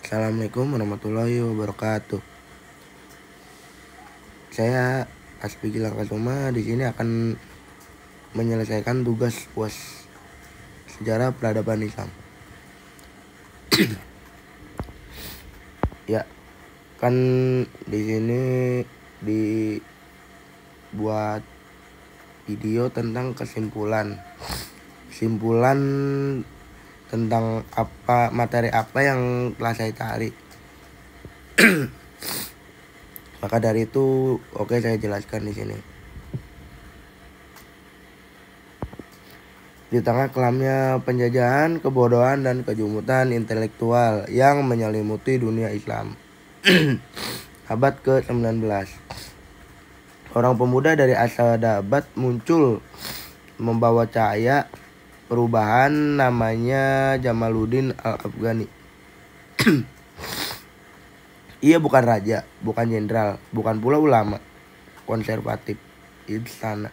Assalamualaikum warahmatullahi wabarakatuh. Saya Aspi Gilang Kasuma di sini akan menyelesaikan tugas UAS Sejarah Peradaban Islam. Ya, kan di sini dibuat video tentang kesimpulan tentang materi apa yang telah saya cari. Maka dari itu, saya jelaskan di sini. Di tengah kelamnya penjajahan, kebodohan, dan kejumutan intelektual yang menyelimuti dunia Islam abad ke-19, orang pemuda dari Asadabad muncul membawa cahaya perubahan, namanya Jamaluddin Al-Afghani. Ia bukan raja, bukan jenderal, bukan pula ulama konservatif istana,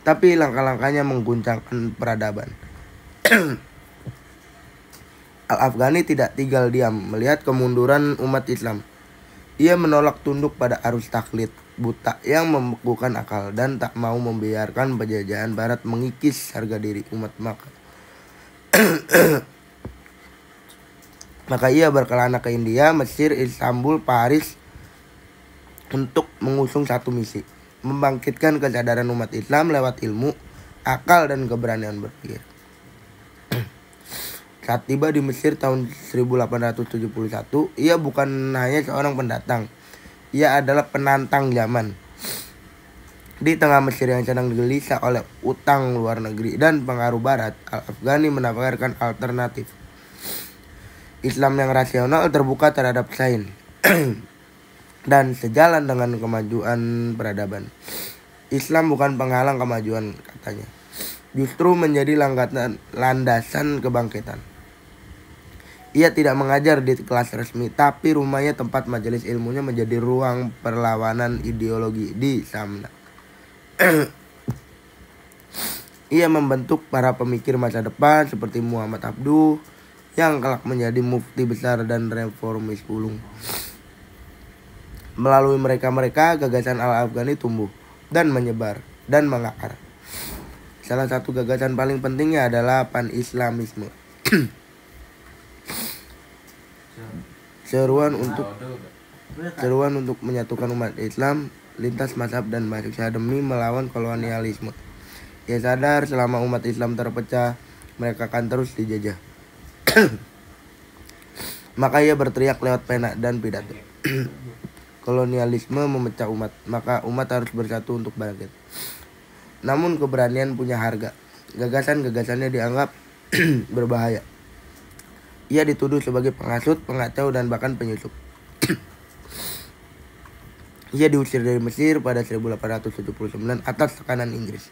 tapi langkah-langkahnya mengguncangkan peradaban. Al-Afghani tidak tinggal diam melihat kemunduran umat Islam. Ia menolak tunduk pada arus taklid buta yang membekukan akal dan tak mau membiarkan penjajahan barat mengikis harga diri umat Maka ia berkelana ke India, Mesir, Istanbul, Paris untuk mengusung satu misi: membangkitkan kesadaran umat Islam lewat ilmu, akal, dan keberanian berpikir. Saat tiba di Mesir tahun 1871, ia bukan hanya seorang pendatang, ia adalah penantang zaman. Di tengah Mesir yang sedang gelisah oleh utang luar negeri dan pengaruh barat, Al-Afghani menawarkan alternatif. Islam yang rasional terbuka terhadap sains dan sejalan dengan kemajuan peradaban. Islam bukan penghalang kemajuan, katanya, justru menjadi landasan kebangkitan. Ia tidak mengajar di kelas resmi, tapi rumahnya, tempat majelis ilmunya, menjadi ruang perlawanan ideologi di sana. Ia membentuk para pemikir masa depan seperti Muhammad Abduh yang kelak menjadi mufti besar dan reformis ulung. Melalui mereka gagasan Al-Afghani tumbuh dan menyebar dan mengakar. Salah satu gagasan paling pentingnya adalah pan-islamisme. Seruan untuk menyatukan umat Islam lintas mazhab dan bangsa demi melawan kolonialisme. Ia sadar selama umat Islam terpecah, mereka akan terus dijajah. Maka ia berteriak lewat pena dan pidato. Kolonialisme memecah umat, maka umat harus bersatu untuk bangkit. Namun keberanian punya harga. Gagasan-gagasannya dianggap berbahaya. Ia dituduh sebagai penghasut, pengacau, dan bahkan penyusup. Ia diusir dari Mesir pada 1879 atas tekanan Inggris.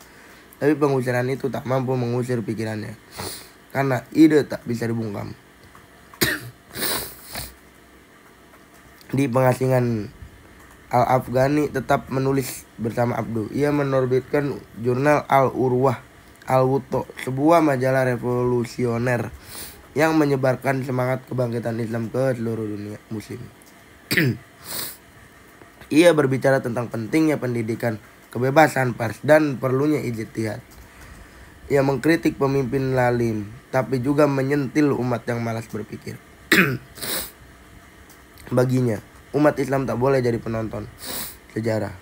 Tapi pengusiran itu tak mampu mengusir pikirannya, karena ide tak bisa dibungkam. Di pengasingan, Al-Afghani tetap menulis bersama Abduh. Ia menerbitkan jurnal Al-Urwah Al-Wuthqa, sebuah majalah revolusioner yang menyebarkan semangat kebangkitan Islam ke seluruh dunia muslim. Ia berbicara tentang pentingnya pendidikan, kebebasan pers, dan perlunya ijtihad. Ia mengkritik pemimpin lalim, tapi juga menyentil umat yang malas berpikir. Baginya, umat Islam tak boleh jadi penonton sejarah.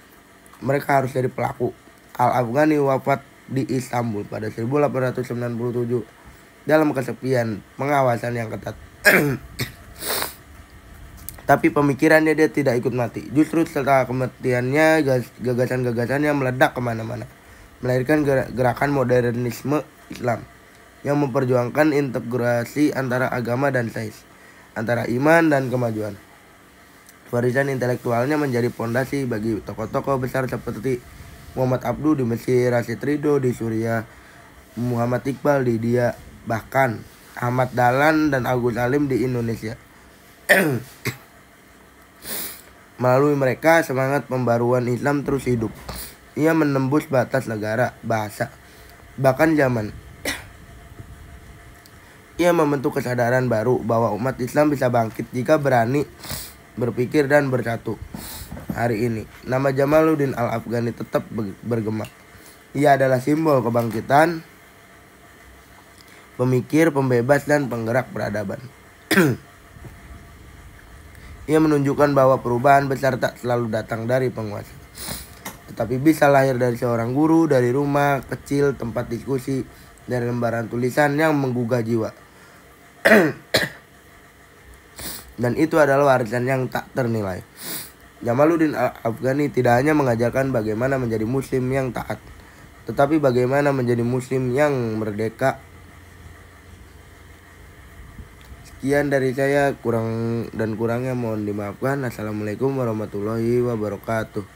Mereka harus jadi pelaku. Al-Afghani wafat di Istanbul pada 1897 dalam kesepian pengawasan yang ketat. Tapi pemikirannya dia tidak ikut mati. Justru setelah kematiannya, gagasan-gagasannya meledak kemana-mana, melahirkan gerakan modernisme Islam yang memperjuangkan integrasi antara agama dan sains, antara iman dan kemajuan. Warisan intelektualnya menjadi pondasi bagi tokoh-tokoh besar seperti Muhammad Abduh di Mesir, Rashid Ridho di Suriah, Muhammad Iqbal di India, bahkan Ahmad Dahlan dan Agus Salim di Indonesia. Melalui mereka, semangat pembaruan Islam terus hidup. Ia menembus batas negara, bahasa, bahkan zaman. Ia membentuk kesadaran baru bahwa umat Islam bisa bangkit jika berani berpikir dan bersatu. Hari ini, nama Jamaluddin Al-Afghani tetap bergema. Ia adalah simbol kebangkitan, pemikir, pembebas, dan penggerak peradaban. Ia menunjukkan bahwa perubahan besar tak selalu datang dari penguasa, tetapi bisa lahir dari seorang guru, dari rumah kecil, tempat diskusi, dari lembaran tulisan yang menggugah jiwa. Dan itu adalah warisan yang tak ternilai. Jamaluddin Al-Afghani tidak hanya mengajarkan bagaimana menjadi muslim yang taat, tetapi bagaimana menjadi muslim yang merdeka. Sekian dari saya, kurangnya mohon dimaafkan. Assalamualaikum warahmatullahi wabarakatuh.